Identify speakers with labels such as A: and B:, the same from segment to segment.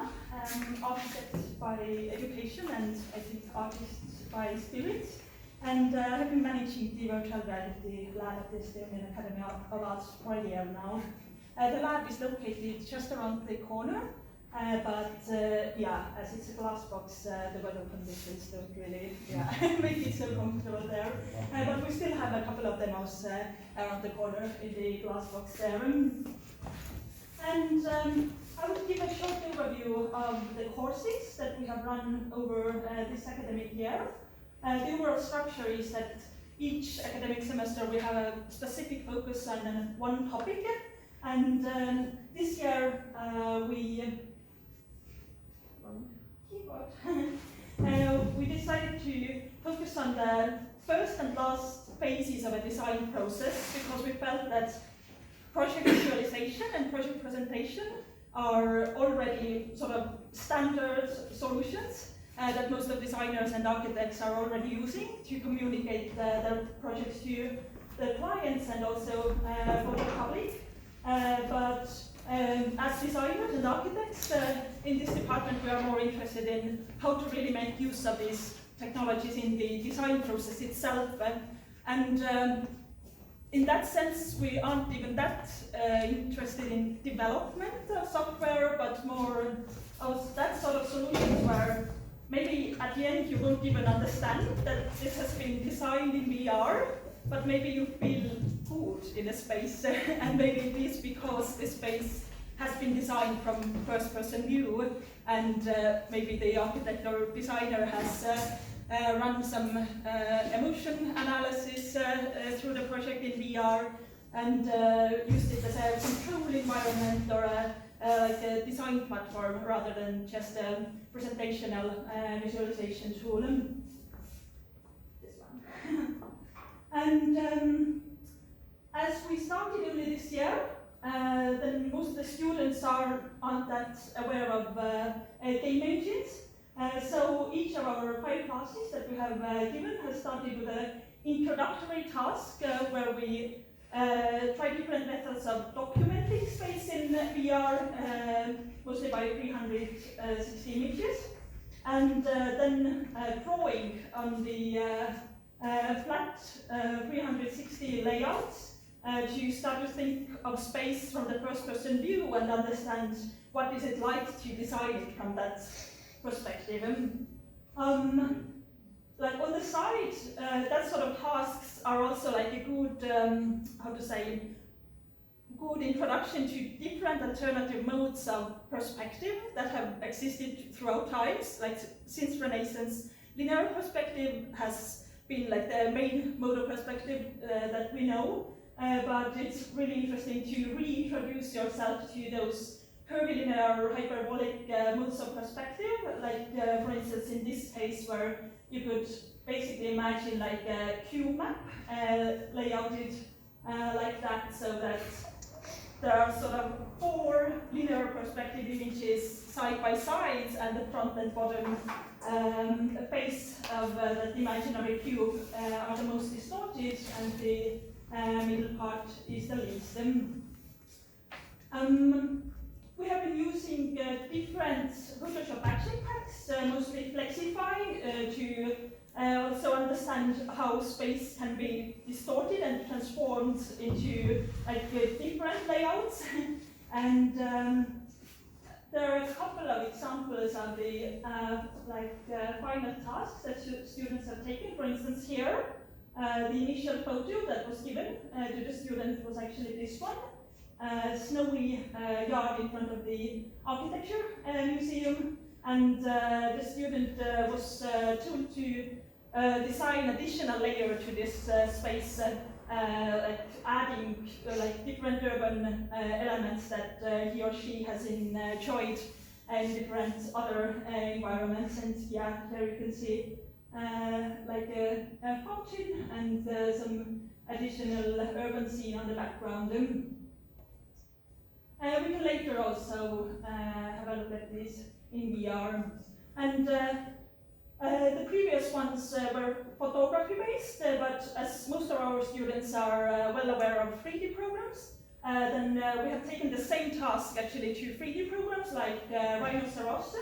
A: Johanna, architect by education and I think artist by spirit, and have been managing the virtual reality lab at the Estonian Academy of Arts for a year now. The lab is located just around the corner, but as it's a glass box, the weather conditions don't really make it so comfortable there. But we still have a couple of demos around the corner in the glass box there. And I will give a short overview of the courses that we have run over this academic year. The overall structure is that each academic semester we have a specific focus on one topic, and this year we decided to focus on the first and last phases of a design process, because we felt that project visualization and project presentation are already sort of standard solutions that most of designers and architects are already using to communicate their projects to the clients and also for the public. But as designers and architects in this department, we are more interested in how to really make use of these technologies in the design process itself. In that sense, we aren't even that interested in development of software, but more of that sort of solutions where maybe at the end you won't even understand that this has been designed in VR, but maybe you feel good in a space, and maybe it is because the space has been designed from first-person view, and maybe the architect or designer has run some emotion analysis through the project in VR and used it as a control environment or like a design platform rather than just a presentational visualization tool. This one. And as we started only this year, then most of the students aren't that aware of game engines. So each of our 5 classes that we have given has started with an introductory task where we try different methods of documenting space in VR, mostly by 360 images, and then drawing on the flat 360 layouts to start to think of space from the first-person view and understand what is it like to design it from that perspective. Like on the side, that sort of tasks are also like a good, good introduction to different alternative modes of perspective that have existed throughout times. Like since Renaissance, linear perspective has been like the main mode of perspective that we know, but it's really interesting to reintroduce yourself to those curvilinear or hyperbolic modes of perspective, like for instance in this case where you could basically imagine like a cube map layouted like that, so that there are sort of 4 linear perspective images side by side, and the front and bottom face of that imaginary cube are the most distorted, and the middle part is the least. We have been using different Photoshop action packs, mostly Flexify, to also understand how space can be distorted and transformed into like different layouts. And there are a couple of examples of the final tasks that students have taken. For instance, here, the initial photo that was given to the student was actually this one. Snowy yard in front of the architecture museum, and the student was told to design additional layer to this space, like adding like different urban elements that he or she has enjoyed in different other environments. And yeah, here you can see like a fountain and some additional urban scene on the background. We can later also have a look at this in VR. And the previous ones were photography based, but as most of our students are well aware of 3D programs, then we have taken the same task actually to 3D programs like Rhinoceros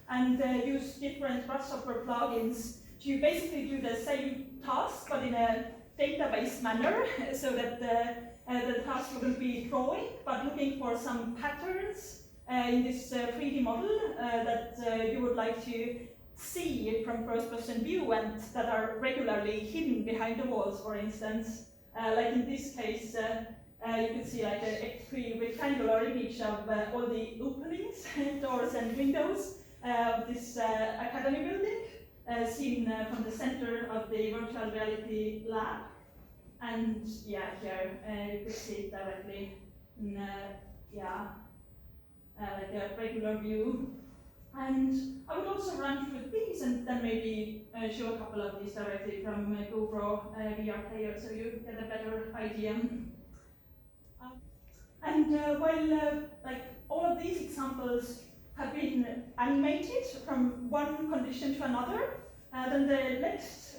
A: and use different Grasshopper plugins to basically do the same task but in a database manner so that the task wouldn't be drawing but looking for some patterns in this 3D model that you would like to see from first-person view and that are regularly hidden behind the walls, for instance. Like in this case, you can see like a X3 rectangular image of all the openings, doors and windows of this academy building, seen from the center of the virtual reality lab. And yeah, here you can see it directly in like a regular view. And I would also run through these and then maybe show a couple of these directly from GoPro VR player so you get a better idea. While like all of these examples have been animated from one condition to another, then the next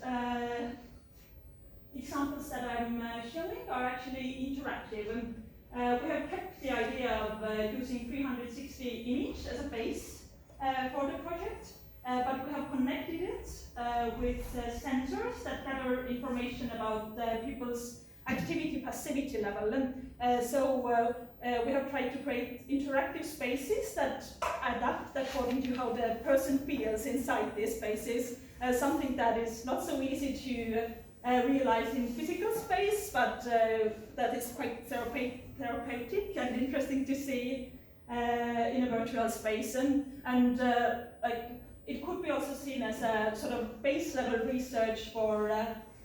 A: examples that I'm showing are actually interactive. And we have kept the idea of using 360 image as a base for the project, but we have connected it with sensors that gather information about people's activity passivity level. And so we have tried to create interactive spaces that adapt according to how the person feels inside these spaces, something that is not so easy to realize in physical space, but that is quite therapeutic and interesting to see in a virtual space. And like, it could be also seen as a sort of base level research for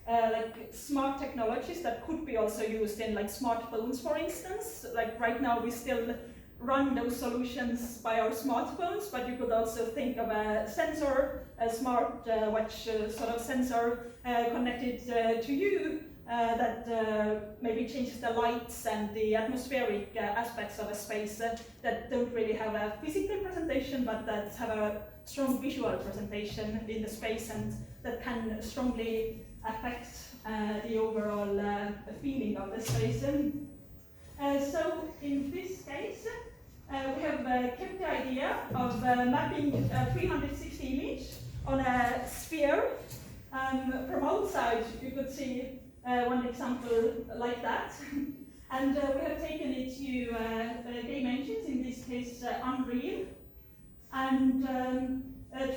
A: like smart technologies that could be also used in like smartphones, for instance. Like right now we still run those solutions by our smartphones, but you could also think of a sensor, a smart watch sort of sensor connected to you that maybe changes the lights and the atmospheric aspects of a space that don't really have a physical presentation, but that have a strong visual presentation in the space and that can strongly affect the overall feeling of the space. So in this case, we have kept the idea of mapping a 360 image on a sphere. From outside, you could see one example like that. And we have taken it to game engines, in this case Unreal, and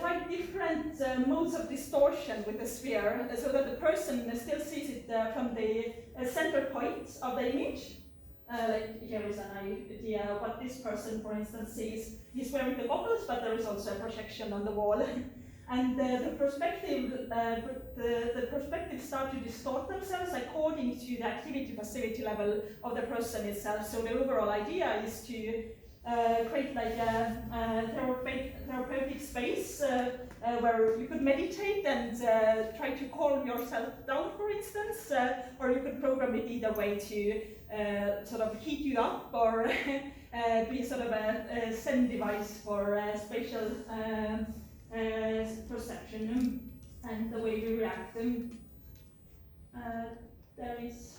A: tried different modes of distortion with the sphere so that the person still sees it from the center point of the image. Like here is an idea what this person, for instance, sees. He's wearing the goggles, but there is also a projection on the wall. And the perspectives start to distort themselves according to the activity passivity level of the person itself. So the overall idea is to create like a therapeutic space where you could meditate and try to calm yourself down, for instance, or you could program it either way to sort of heat you up or be sort of a Zen device for spatial perception and the way we react. There is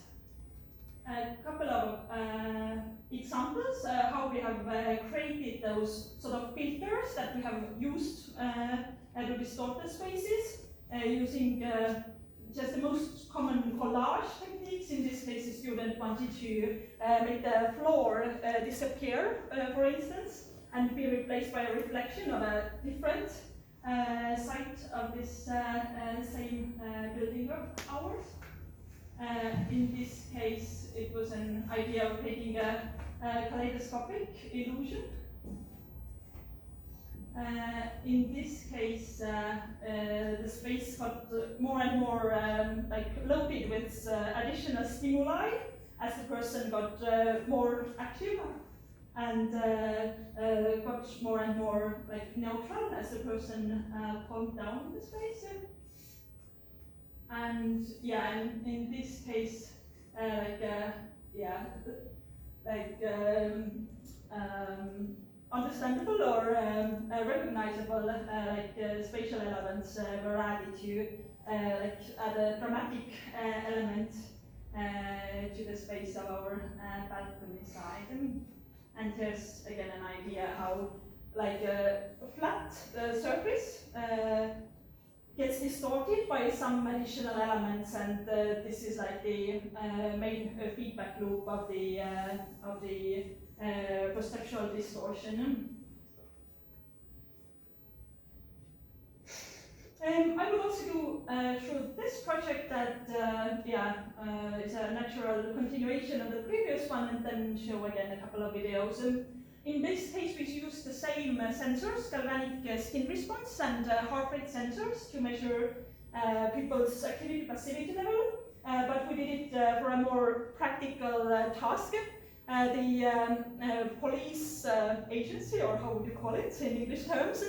A: a couple of examples how we have created those sort of filters that we have used to distort the spaces using just the most common collage techniques. In this case, the student wanted to make the floor disappear, for instance, and be replaced by a reflection of a different site of this same building of ours. In this case, it was an idea of creating a kaleidoscopic illusion. In this case, the space got more and more like loaded with additional stimuli as the person got more active, and got more and more like neutral as the person calmed down in the space. And yeah, and in this case, understandable or recognizable spatial elements were added to like add a dramatic element to the space of our balcony side. And here's again an idea how like a flat surface gets distorted by some additional elements, and this is like the main feedback loop of the perceptual distortion. I will also go through this project that is a natural continuation of the previous one, and then show again a couple of videos. In this case, we used the same sensors, galvanic skin response and heart rate sensors, to measure people's activity passivity level, but we did it for a more practical task. The police agency, or how would you call it in English terms,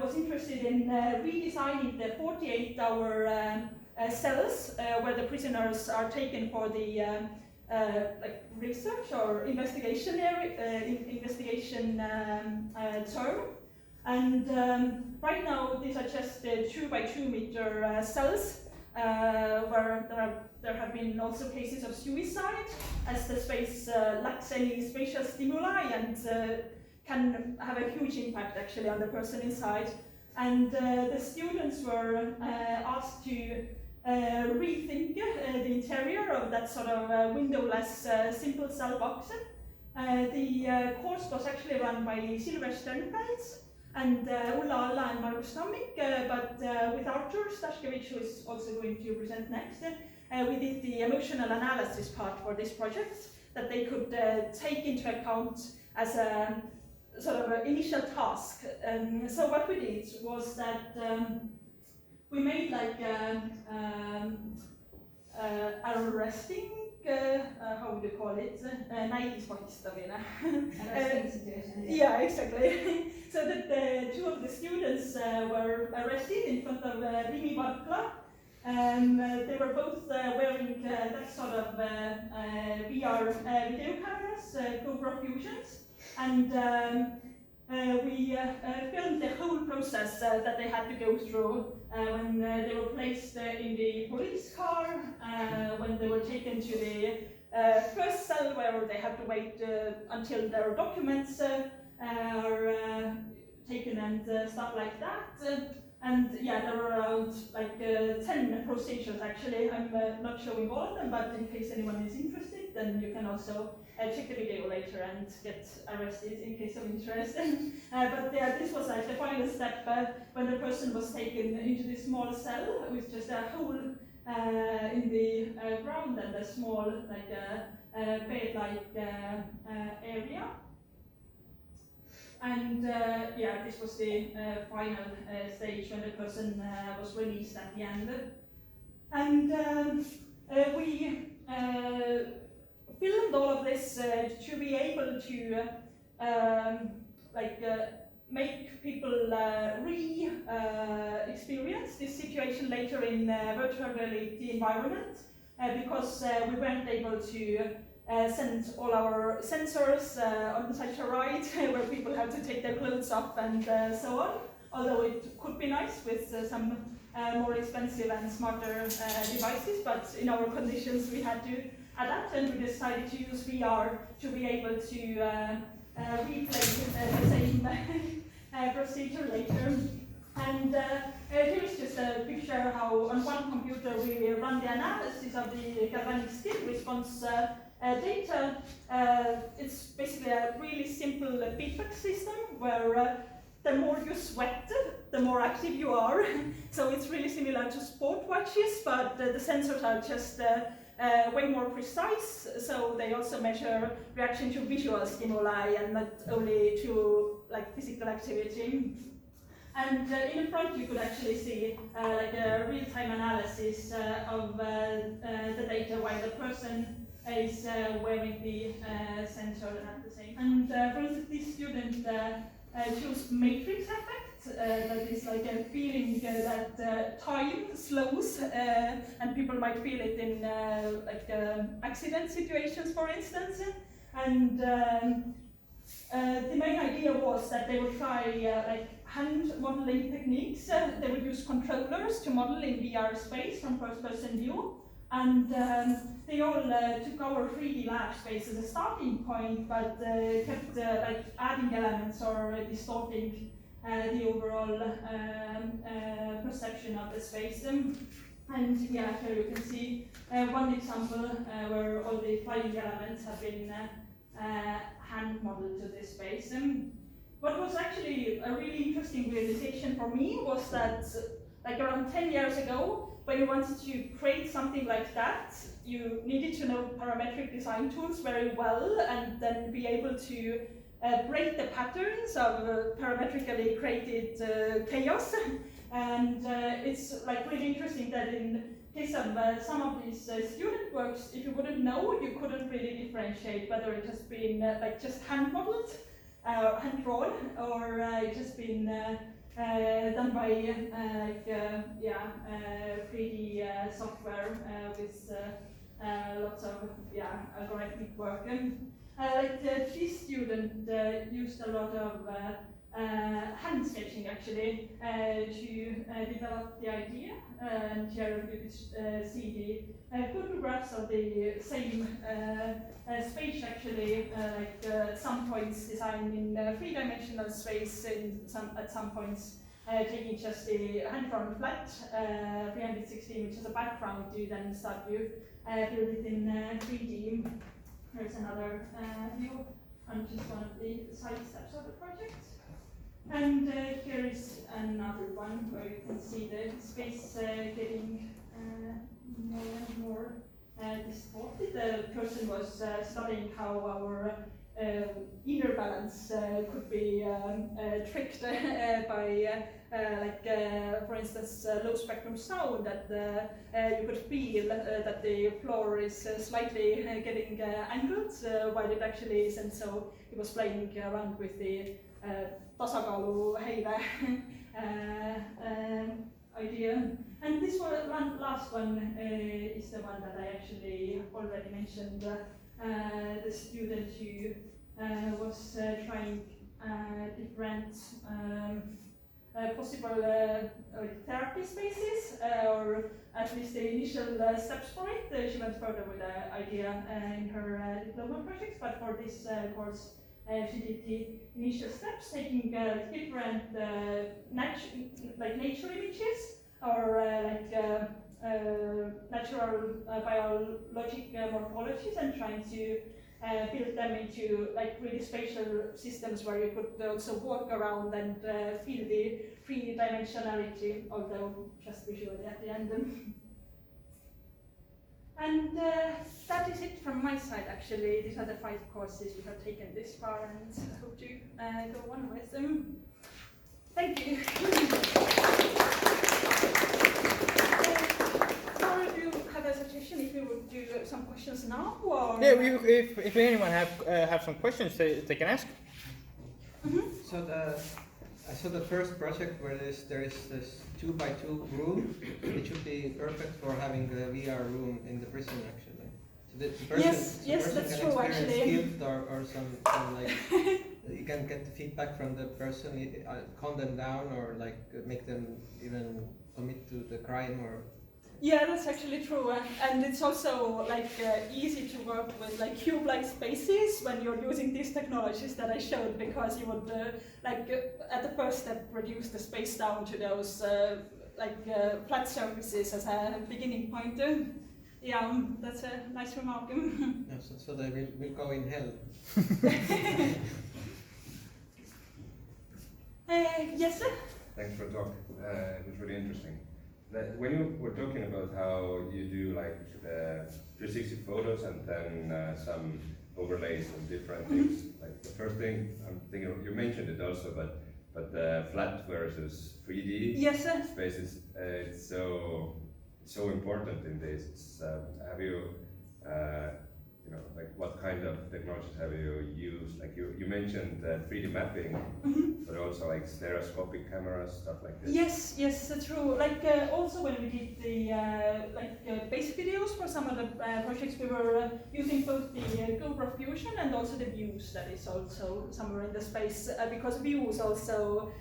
A: was interested in redesigning the 48-hour cells where the prisoners are taken for the like research or investigation term. And right now these are just 2 by 2 meter cells where there have been also cases of suicide, as the space lacks any spatial stimuli and can have a huge impact actually on the person inside. And the students were asked to rethink the interior of that sort of windowless simple cell box. The course was actually run by Silver Sternfeld and Ulla Alla and Margus Tammik, but with Artur Stashkevich, who is also going to present next, we did the emotional analysis part for this project that they could take into account as a sort of an initial task. So what we did was that we made like a resting, how would you call it?
B: Arresting situation.
A: Yeah, exactly. So that 2 of the students were arrested in front of Rimi Varkla. They were both wearing that sort of VR video cameras, GoPro Fusions, and we filmed the whole process that they had to go through when they were placed in the police car, when they were taken to the first cell where they had to wait until their documents are taken and stuff like that. And yeah, there were around like 10 procedures actually. I'm not showing all of them, but in case anyone is interested, then you can also check the video later and get arrested in case of interest. But yeah, this was like the final step when the person was taken into this small cell with just a hole in the ground and a small like bed-like area. And yeah, this was the final stage when the person was released at the end. And we filmed all of this to be able to make people experience this situation later in virtual reality environment, because we weren't able to send all our sensors on such a ride where people have to take their clothes off and so on, although it could be nice with some more expensive and smarter devices, but in our conditions we had to adapt, and we decided to use VR to be able to replay the same procedure later. And here is just a picture how on one computer we run the analysis of the galvanic skin response data. It's basically a really simple feedback system where the more you sweat, the more active you are. So it's really similar to sport watches, but the sensors are just way more precise. So they also measure reaction to visual stimuli and not only to like physical activity. And in the front you could actually see like a real-time analysis of the data while the person is wearing the sensor at the same time. And for instance, this student chose matrix effect, that is like a feeling that time slows, and people might feel it in like accident situations, for instance. And the main idea was that they would try like hand modeling techniques. They would use controllers to model in VR space from first-person view. And they all took our 3D lab space as a starting point, but kept like adding elements or distorting the overall perception of the space. And yeah, here you can see one example where all the flying elements have been hand modeled to this space. What was actually a really interesting realization for me was that like around 10 years ago, when you wanted to create something like that, you needed to know parametric design tools very well and then be able to break the patterns of parametrically created chaos. And it's like really interesting that in case of some of these student works, if you wouldn't know, you couldn't really differentiate whether it has been like just hand modeled, hand drawn, or just been done by 3D software with lots of algorithmic work. This student used a lot of hand sketching actually to develop the idea. And here you could see the photographs of the same space actually, at some points designed in three-dimensional space, at some points taking just the hand-drawn flat 316, which is a background to then start to build it in 3D. Here's another view on just one of the side steps of the project. And here is another one where you can see the space getting more and more distorted. The person was studying how our inner balance could be tricked by, for instance, low spectrum sound, that you could feel that the floor is slightly getting angled while it actually isn't. So he was playing around with the tasakaalu heire idea. And this last one is the one that I actually already mentioned. The student who was trying different possible therapy spaces, or at least the initial steps for it. She went further with the idea in her diploma projects, but for this course she did the initial steps, taking different nature images, or natural biologic morphologies, and trying to build them into really spatial systems where you could also walk around and feel the three-dimensionality, although just visually at the end. And that is it from my side, actually. These are the 5 courses we have taken this far, and I hope to go on with them. Thank you. Or do you have a suggestion if you would do some questions now? Or?
B: Yeah, if anyone have some questions, they can ask.
A: Mm-hmm.
C: So the first project where there is this 2x2 room, it should be perfect for having the VR room in the prison actually. So the person,
A: yes, that's
C: can
A: true
C: experience
A: actually.
C: guilt or some you can get the feedback from the person, calm them down, or make them even commit to the crime, or.
A: Yeah, that's actually true, and it's also easy to work with cube-like spaces when you're using these technologies that I showed, because you would at the first step reduce the space down to those flat surfaces as a beginning point. Yeah, that's a nice remark.
C: Yeah, so they will go in hell.
A: Yes, sir?
D: Thanks for the talk. It was really interesting. When you were talking about how you do the 360 photos and then some overlays and different things, the first thing I'm thinking of, you mentioned it also, but the flat versus 3D
A: yes, sir.
D: spaces, it's so important in this. It's, have you what kind of technologies have you used? You mentioned 3D mapping,
A: Mm-hmm.
D: but also stereoscopic cameras, stuff like this.
A: Yes, that's true. Also when we did the basic videos for some of the projects, we were using both the GoPro Fusion and also the views that is also somewhere in the space, because views also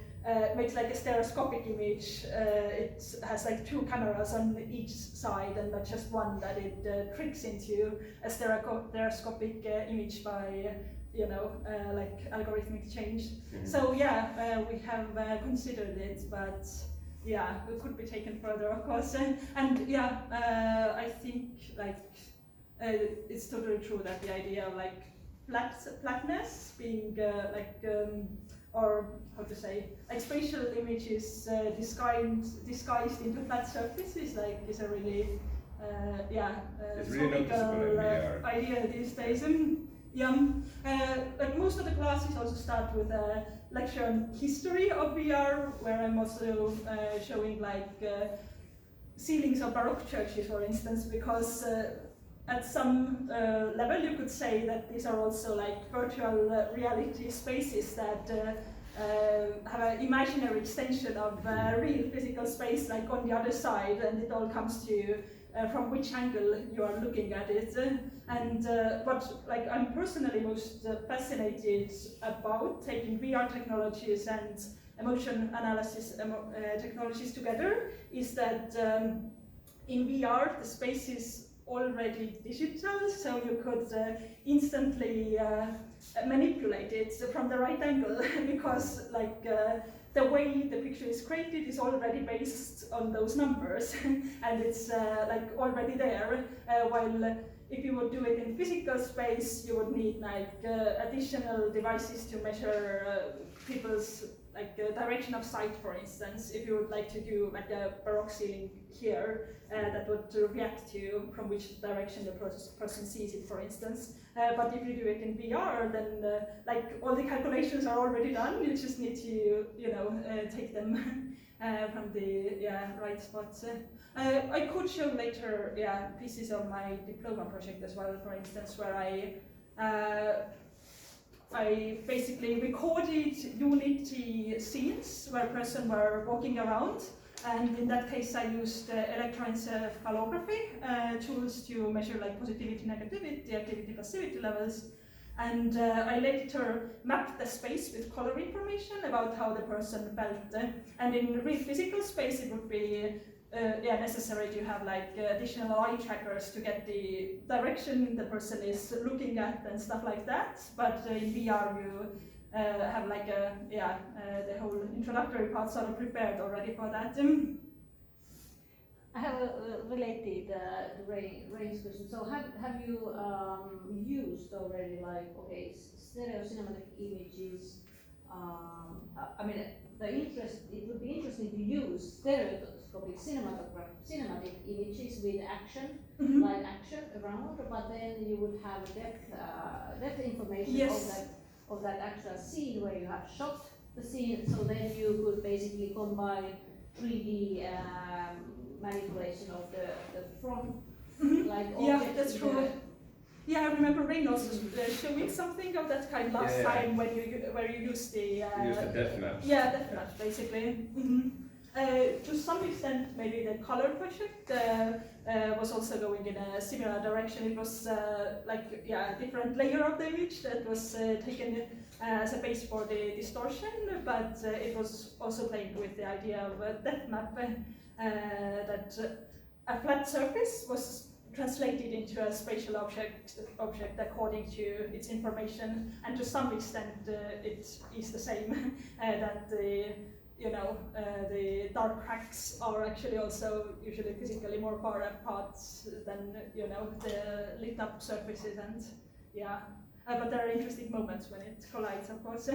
A: makes like a stereoscopic image. It has like 2 cameras on each side and not just one, that it tricks into a stereoscopic image by like algorithmic change. So yeah, we have considered it, but yeah, it could be taken further, of course. And yeah, I think like it's totally true that the idea of like flatness being or how to say, like spatial images disguised into flat surfaces is a really
D: it's really noticeable in VR.
A: idea these days. Like most of the classes also start with a lecture on history of VR, where I'm also showing like ceilings of Baroque churches, for instance, because at some level you could say that these are also like virtual reality spaces that have an imaginary extension of real physical space, like on the other side, and it all comes to you from which angle you are looking at it. And what like I'm personally most fascinated about taking VR technologies and emotion analysis technologies together is that in VR the space is already digital, so you could instantly manipulate it from the right angle because like the way the picture is created is already based on those numbers and it's like already there, while if you would do it in physical space you would need like additional devices to measure people's like direction of sight, for instance. If you would like to do like a Baroque ceiling here, that would react to from which direction the person sees it, for instance. But if you do it in VR, then like all the calculations are already done. You just need to take them from the right spots. I could show later pieces of my diploma project as well, for instance, where I basically recorded Unity scenes where person were walking around, and in that case I used electroencephalography tools to measure like positivity, negativity, activity, passivity levels, and I later mapped the space with color information about how the person felt. And in real physical space it would be necessary to have like additional eye trackers to get the direction the person is looking at and stuff like that. But in VR you have like the whole introductory part sort of prepared already for that.
E: I have a related Ray's question. So have you used already like stereo cinematic images? I mean, it would be interesting to use stereoscopic cinematic images with action, live action around, but then you would have depth information of that actual scene where you have shot the scene. So then you could basically combine 3D manipulation of the front, like
A: that's true. Yeah, I remember Rain also showing something of that kind last time when where you used the
D: depth maps.
A: Yeah, depth maps basically. To some extent, maybe the color project was also going in a similar direction. It was a different layer of the image that was taken as a base for the distortion, but it was also playing with the idea of a depth map that a flat surface was translated into a spatial object according to its information, and to some extent it is the same that the dark cracks are actually also usually physically more far apart than the lit up surfaces, and but there are interesting moments when it collides, of course.